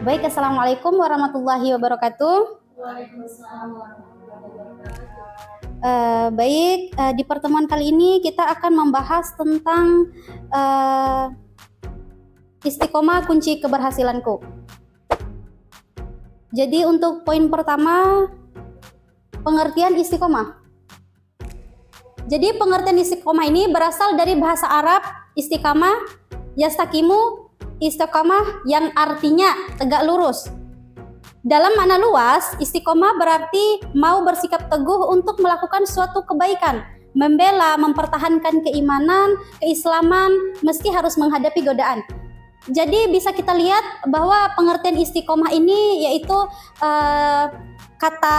Baik, Assalamualaikum warahmatullahi wabarakatuh. Waalaikumsalam warahmatullahi wabarakatuh. Baik, di pertemuan kali ini kita akan membahas tentang istiqomah kunci keberhasilanku. Jadi untuk poin pertama, pengertian istiqomah. Jadi pengertian istiqomah ini berasal dari bahasa Arab istiqamah, yastaqimu, istiqomah yang artinya tegak lurus. Dalam makna luas, istiqomah berarti mau bersikap teguh untuk melakukan suatu kebaikan, membela, mempertahankan keimanan, keislaman, meski harus menghadapi godaan. Jadi bisa kita lihat bahwa pengertian istiqomah ini yaitu kata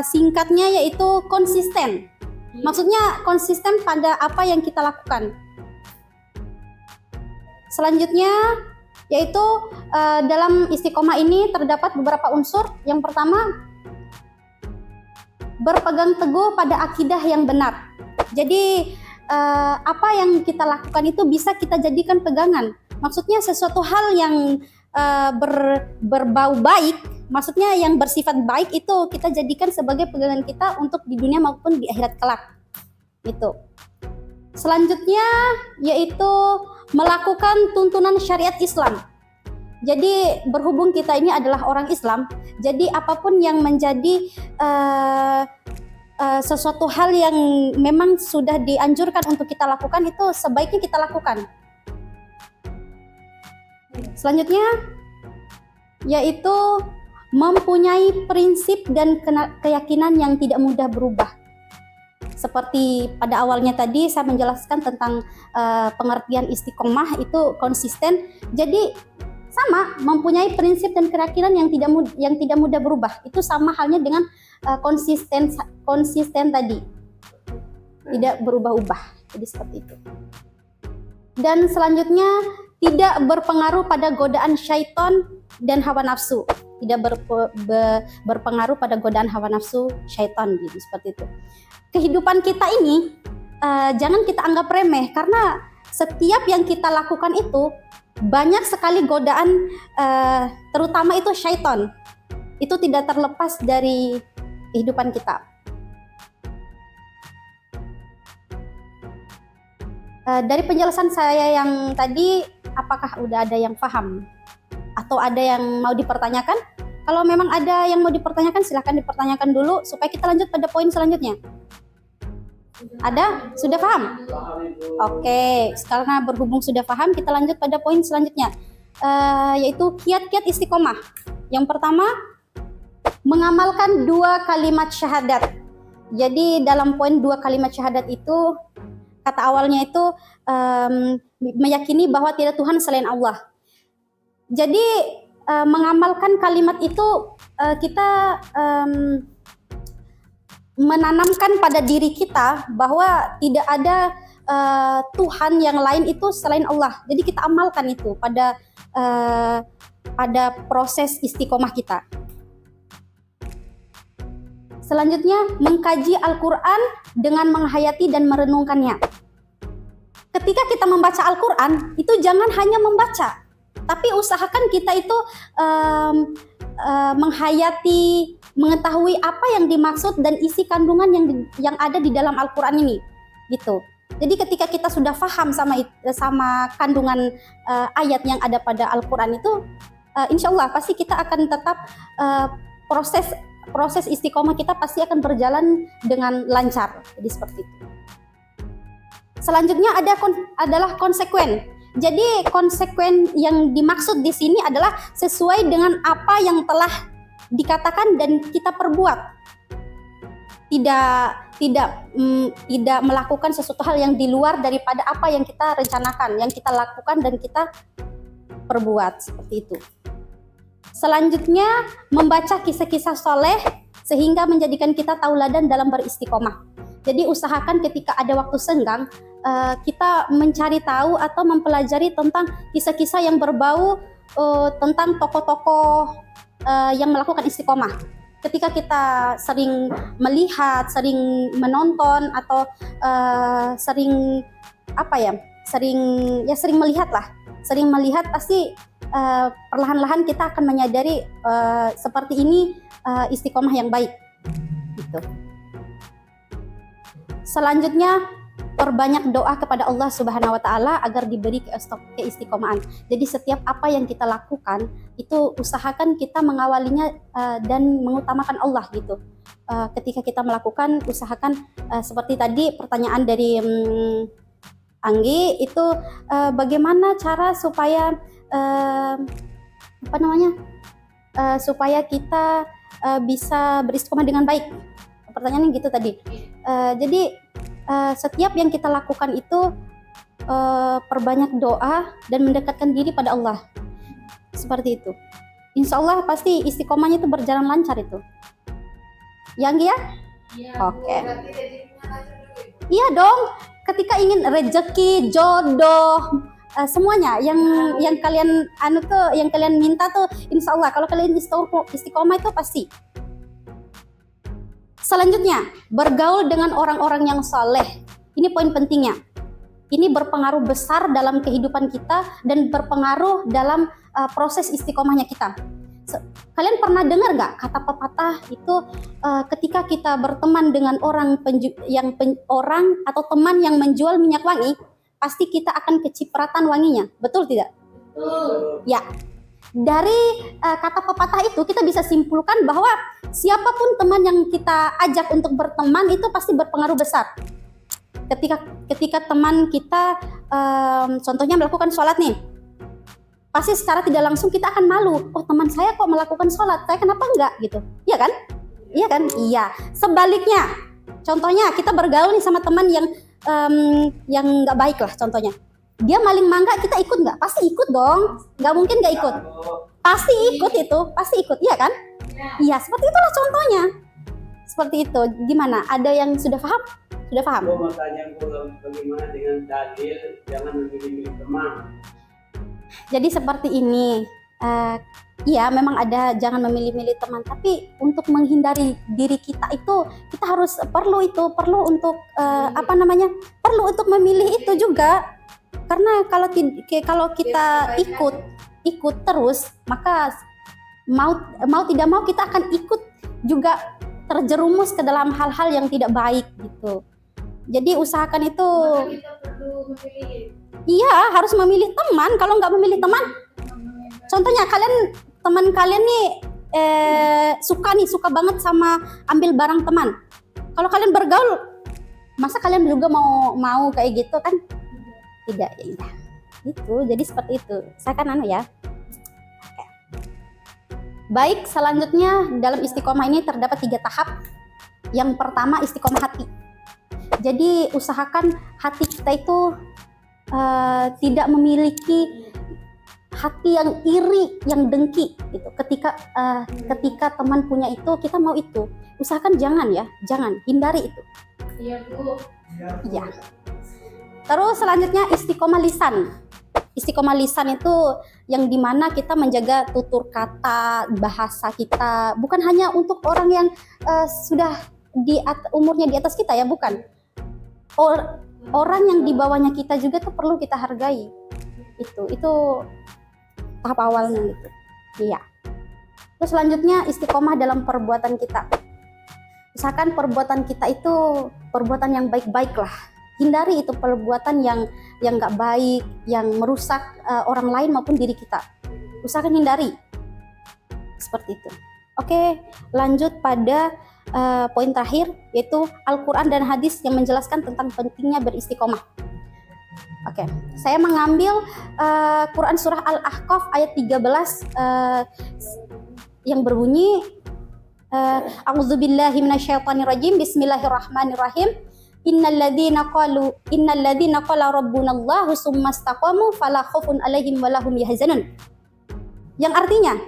singkatnya yaitu konsisten. Maksudnya konsisten pada apa yang kita lakukan. Selanjutnya yaitu dalam istiqomah ini terdapat beberapa unsur. Yang pertama, berpegang teguh pada akidah yang benar. Jadi apa yang kita lakukan itu bisa kita jadikan pegangan. Maksudnya sesuatu hal yang berbau baik, maksudnya yang bersifat baik itu kita jadikan sebagai pegangan kita untuk di dunia maupun di akhirat kelak. Itu. Selanjutnya yaitu melakukan tuntunan syariat Islam. Jadi berhubung kita ini adalah orang Islam, jadi apapun yang menjadi sesuatu hal yang memang sudah dianjurkan untuk kita lakukan itu sebaiknya kita lakukan. Selanjutnya yaitu mempunyai prinsip dan keyakinan yang tidak mudah berubah. Seperti pada awalnya tadi saya menjelaskan tentang pengertian istiqomah itu konsisten. Jadi sama, mempunyai prinsip dan keyakinan yang tidak mudah berubah. Itu sama halnya dengan konsisten tadi. Tidak berubah-ubah. Jadi seperti itu. Dan selanjutnya tidak berpengaruh pada godaan syaitan dan hawa nafsu. Tidak berpengaruh pada godaan hawa nafsu syaitan, gitu, seperti itu. Kehidupan kita ini jangan kita anggap remeh, karena setiap yang kita lakukan itu banyak sekali godaan, terutama itu syaitan. Itu tidak terlepas dari kehidupan kita. Dari penjelasan saya yang tadi, apakah udah ada yang paham? Atau ada yang mau dipertanyakan? Kalau memang ada yang mau dipertanyakan, silahkan dipertanyakan dulu supaya kita lanjut pada poin selanjutnya. Ada? Sudah paham? Oke, karena berhubung sudah paham, kita lanjut pada poin selanjutnya, yaitu kiat-kiat istiqomah. Yang pertama, mengamalkan 2 kalimat syahadat. Jadi dalam poin 2 kalimat syahadat itu, kata awalnya itu meyakini bahwa tidak Tuhan selain Allah. Jadi mengamalkan kalimat itu kita menanamkan pada diri kita bahwa tidak ada Tuhan yang lain itu selain Allah. Jadi kita amalkan itu pada proses istiqomah kita. Selanjutnya, mengkaji Al-Quran dengan menghayati dan merenungkannya. Ketika kita membaca Al-Quran, itu jangan hanya membaca, tapi usahakan kita itu menghayati, mengetahui apa yang dimaksud dan isi kandungan yang ada di dalam Al-Quran ini, gitu. Jadi ketika kita sudah paham sama kandungan ayat yang ada pada Al-Quran itu, insya Allah pasti kita akan tetap proses istiqomah kita pasti akan berjalan dengan lancar. Jadi seperti itu. Selanjutnya adalah konsekuen. Jadi konsekuen yang dimaksud di sini adalah sesuai dengan apa yang telah dikatakan dan kita perbuat. Tidak melakukan sesuatu hal yang di luar daripada apa yang kita rencanakan, yang kita lakukan dan kita perbuat, seperti itu. Selanjutnya, membaca kisah-kisah soleh sehingga menjadikan kita tauladan dalam beristiqomah. Jadi usahakan ketika ada waktu senggang, kita mencari tahu atau mempelajari tentang kisah-kisah yang berbau tentang tokoh-tokoh yang melakukan istiqomah. Ketika kita sering melihat, sering menonton atau sering melihat pasti perlahan-lahan kita akan menyadari seperti ini istiqomah yang baik gitu. Selanjutnya, perbanyak doa kepada Allah Subhanahu wa taala agar diberi keistiqomahan. Jadi setiap apa yang kita lakukan itu usahakan kita mengawalinya dan mengutamakan Allah gitu. Ketika kita melakukan, usahakan seperti tadi pertanyaan dari Anggi itu, bagaimana cara supaya supaya kita bisa beristiqomah dengan baik. Pertanyaannya gitu tadi. Jadi setiap yang kita lakukan itu perbanyak doa dan mendekatkan diri pada Allah. Seperti itu. Insya Allah pasti istiqomahnya itu berjalan lancar itu. Yang ya? Iya, Oke. berarti rezekinya lancar dulu, Ibu. Iya dong. Ketika ingin rezeki, jodoh, semuanya yang kalian yang kalian minta tuh, insya Allah kalau kalian istiqomah itu pasti. Selanjutnya, bergaul dengan orang-orang yang saleh. Ini poin pentingnya. Ini berpengaruh besar dalam kehidupan kita dan berpengaruh dalam proses istiqomahnya kita. Kalian pernah dengar nggak kata pepatah itu, ketika kita berteman dengan orang atau teman yang menjual minyak wangi, pasti kita akan kecipratan wanginya. Betul tidak? Betul. Ya. Dari kata pepatah itu kita bisa simpulkan bahwa siapapun teman yang kita ajak untuk berteman itu pasti berpengaruh besar. Ketika teman kita contohnya melakukan sholat nih, pasti secara tidak langsung kita akan malu. Oh, teman saya kok melakukan sholat, saya kenapa enggak gitu? Iya kan? Iya kan? Iya. Sebaliknya, contohnya kita bergaul nih sama teman yang nggak baik lah contohnya. Dia maling mangga, kita ikut nggak? Pasti ikut dong. Nggak mungkin nggak ikut. Pasti ikut itu, pasti ikut, iya kan? Iya, seperti itulah contohnya. Seperti itu. Gimana? Ada yang sudah paham? Sudah paham? Gue mau tanya bagaimana dengan dalil jangan memilih teman. Jadi seperti ini. Iya, memang ada jangan memilih-milih teman. Tapi untuk menghindari diri kita itu, kita harus perlu untuk perlu untuk memilih itu juga. Karena kalau kita ikut terus, maka mau tidak mau kita akan ikut juga terjerumus ke dalam hal-hal yang tidak baik gitu. Jadi usahakan itu. Maka kita perlu memilih. Iya, harus memilih teman. Kalau nggak memilih teman, contohnya teman kalian nih suka banget sama ambil barang teman. Kalau kalian bergaul, masa kalian juga mau kayak gitu kan? Tidak, ya udah. Itu, jadi seperti itu. Saya kan ya. Oke. Baik, selanjutnya dalam istiqomah ini terdapat 3 tahap. Yang pertama istiqomah hati. Jadi usahakan hati kita itu tidak memiliki hati yang iri, yang dengki gitu. Ketika teman punya itu, kita mau itu. Usahakan jangan, hindari itu. Iya, Bu. Iya. Terus selanjutnya istiqomah lisan. Istiqomah lisan itu yang dimana kita menjaga tutur kata, bahasa kita. Bukan hanya untuk orang yang sudah umurnya di atas kita ya, bukan. Orang yang di bawahnya kita juga tuh perlu kita hargai. Itu tahap awalnya gitu. Iya. Terus selanjutnya istiqomah dalam perbuatan kita. Misalkan perbuatan kita itu perbuatan yang baik-baik lah. Hindari itu perbuatan yang nggak baik, yang merusak orang lain maupun diri kita. Usahakan hindari. Seperti itu. Oke, lanjut pada poin terakhir, yaitu Al-Quran dan hadis yang menjelaskan tentang pentingnya beristiqomah. Oke, saya mengambil Quran surah Al-Ahqaf ayat 13 yang berbunyi A'udzubillahi minasyaitonirrajim, bismillahirrahmanirrahim. Innalladzina qala rabbunallahu tsumma istaqamu fala khaufun 'alaihim wa lahum yahzanun. Yang artinya,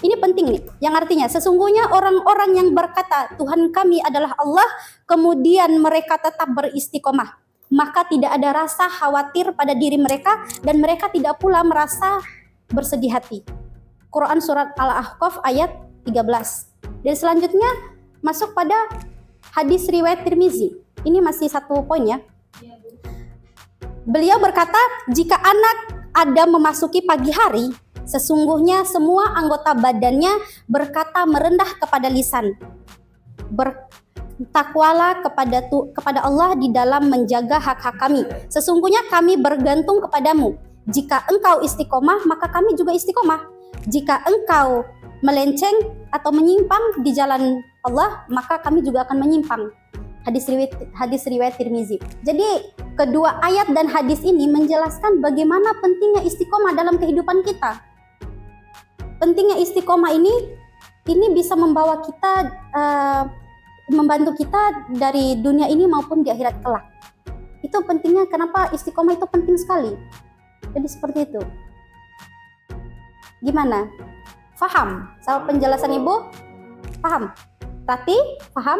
ini penting nih. Yang artinya sesungguhnya orang-orang yang berkata Tuhan kami adalah Allah, kemudian mereka tetap beristiqomah, maka tidak ada rasa khawatir pada diri mereka dan mereka tidak pula merasa bersedih hati. Quran surat Al-Ahqaf ayat 13. Dan selanjutnya masuk pada hadis riwayat Tirmizi. Ini masih 1 poin ya. Beliau berkata, jika anak Adam memasuki pagi hari, Sesungguhnya semua anggota badannya berkata merendah kepada lisan. Bertakwalah kepada Allah di dalam menjaga hak-hak kami. Sesungguhnya kami bergantung kepadamu. Jika engkau istiqomah, maka kami juga istiqomah. Jika engkau melenceng atau menyimpang di jalan Allah, maka kami juga akan menyimpang. Hadis riwayat Tirmizi. Jadi kedua ayat dan hadis ini menjelaskan bagaimana pentingnya istiqomah dalam kehidupan kita. Pentingnya istiqomah ini bisa membawa kita, membantu kita dari dunia ini maupun di akhirat kelak. Itu pentingnya, kenapa istiqomah itu penting sekali. Jadi seperti itu. Gimana? Faham? Sama penjelasan Ibu? Paham? Rati? Paham?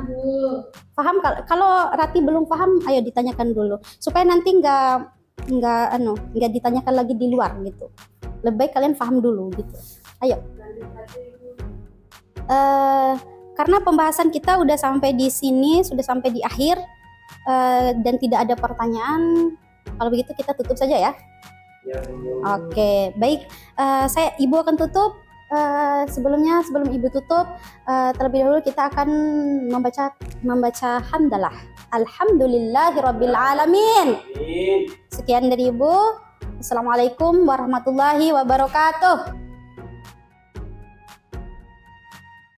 Bu. Paham? Kalau Rati belum paham, ayo ditanyakan dulu supaya nanti nggak ditanyakan lagi di luar gitu. Lebih baik kalian paham dulu gitu. Ayo. Karena pembahasan kita udah sampai di sini, sudah sampai di akhir, dan tidak ada pertanyaan. Kalau begitu kita tutup saja ya. Ya, Bu. Oke, baik. Ibu akan tutup. Sebelum Ibu tutup, terlebih dahulu kita akan membaca hamdalah. Alhamdulillahirabbil alamin. Amin. Sekian dari Ibu. Assalamualaikum warahmatullahi wabarakatuh.